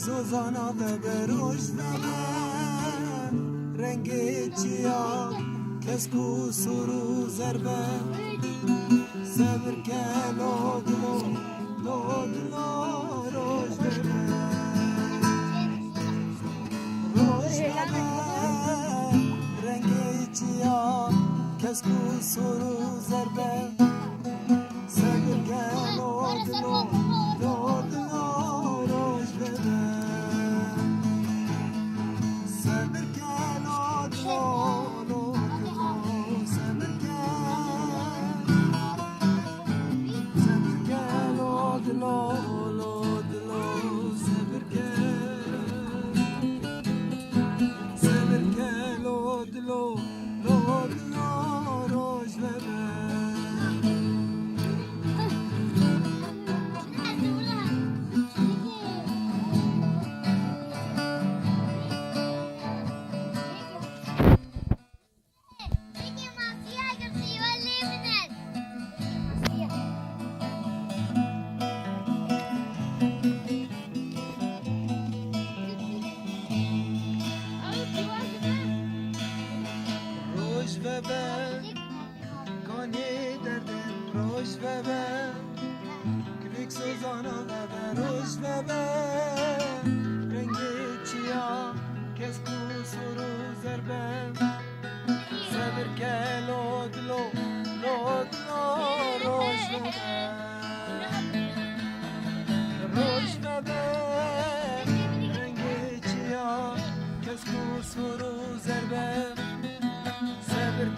سوزانا و بروش رنگ چیا کسکو سرو زربه صبر کن و دلو روش روش رنگ چیا کسکو سرو زربه صبر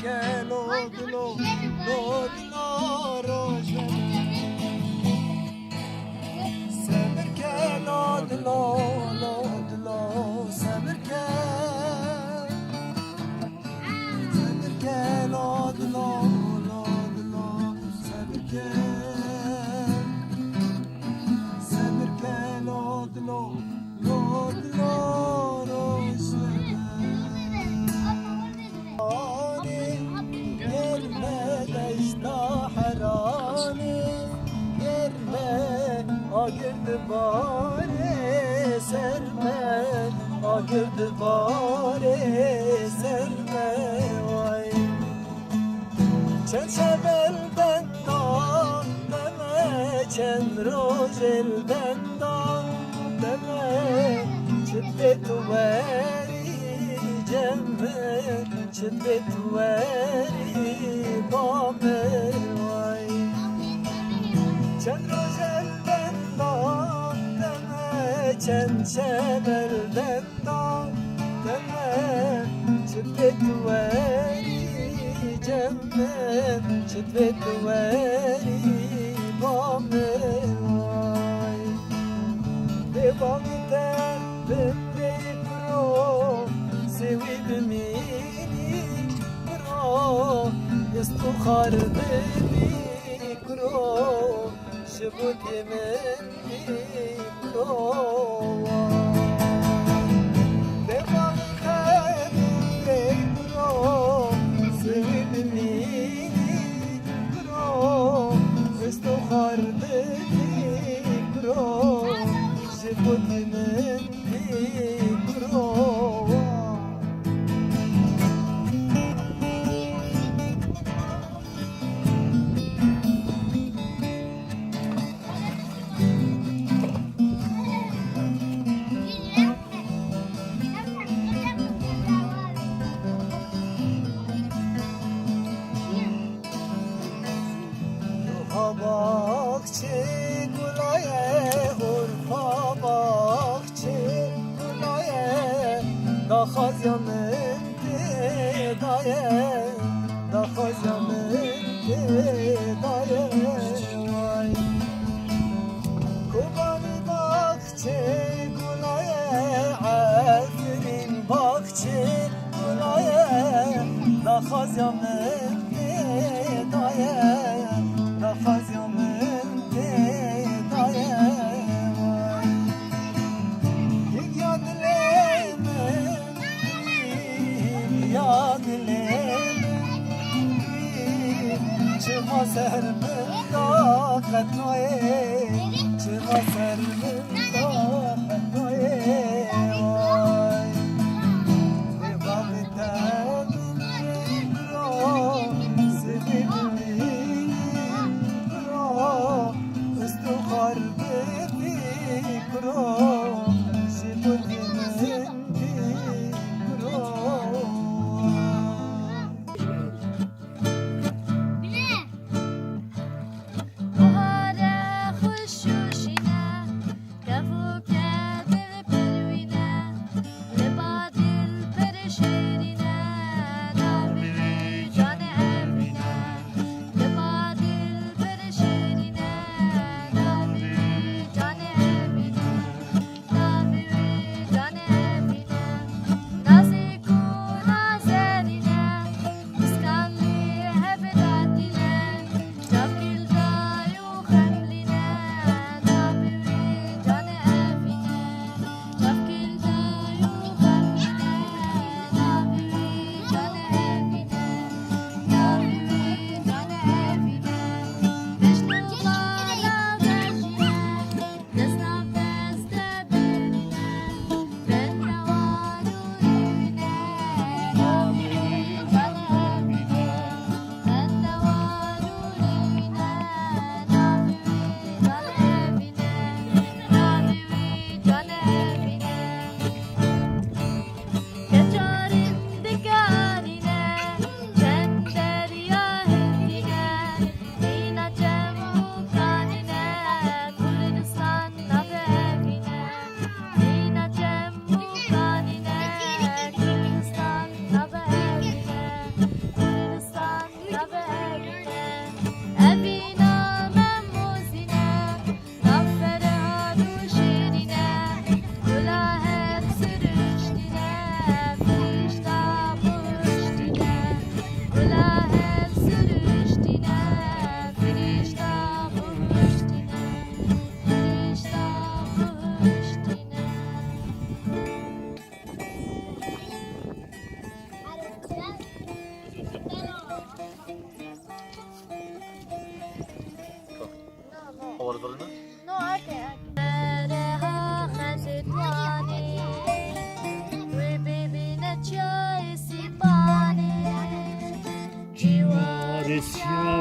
کن و دلو روش صبر کن و دلو چه سر من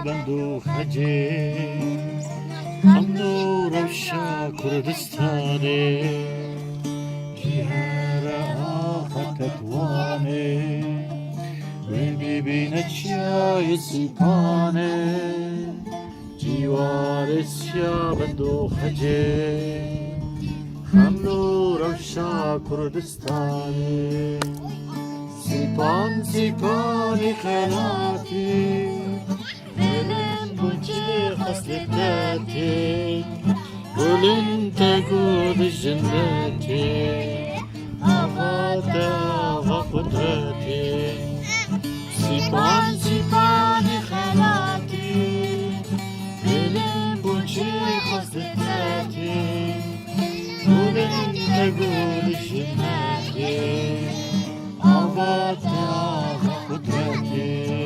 بندو خجه خمدو روشا کردستانه جیهر آفتت وانه ببینه چیای سیپانه جیوار سیا بندو خجه خمدو روشا کردستانه سیپان سیپان خلاتی دلم بوچه خسلتاتی گلن تگود جنتی آغاد آغا قدرتی سیپان سیپان خلاتی دلم بوچه خسلتاتی گلن تگود جنتی آغاد آغا قدرتی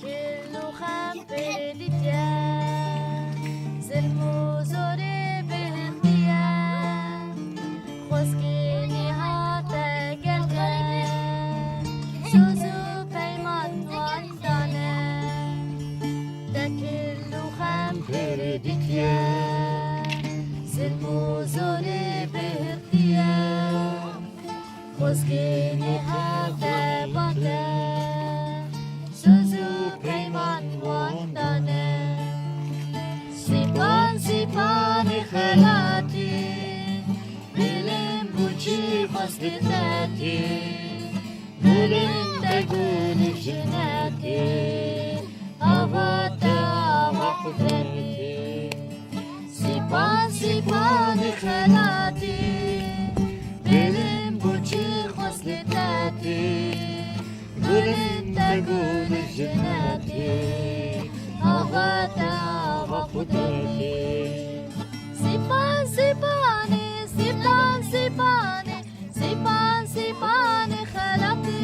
كل خمر ديتيا زلمو زوري بهنديا خوسكيني هاتا قلقا سوزو بيمان وانتانا دا كل خمر ديتيا زلمو زوري بهنديا خوسكيني هاتا باتا Sipan sipan khalati bilim buci faslitati bilim taguni jenati avata waqtati sipan sipan khalati bilim buci faslitati bilim taguni jenati avata waqtati sipan sipani sipan sipani sipan sipani khalati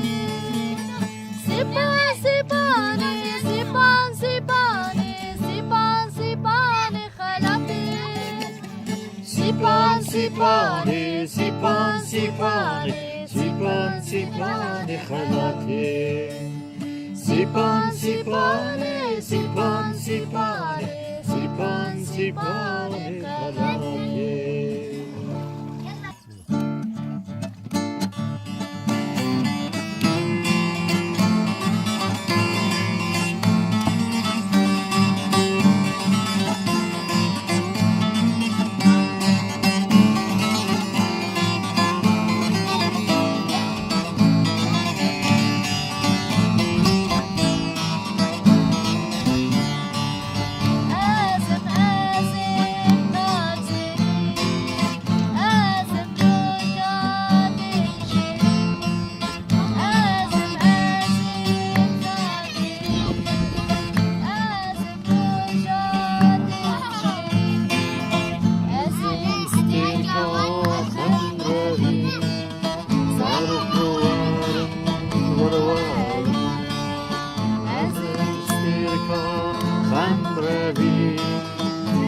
sipan sipani sipan sipani sipan sipani khalati sipan sipani sipan sipani sipan sipani khalati sipan sipani sipan sipani sipan sipani khalati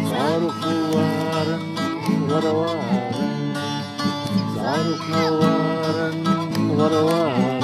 صاروا خوارا وروارا صاروا خوارا وروارا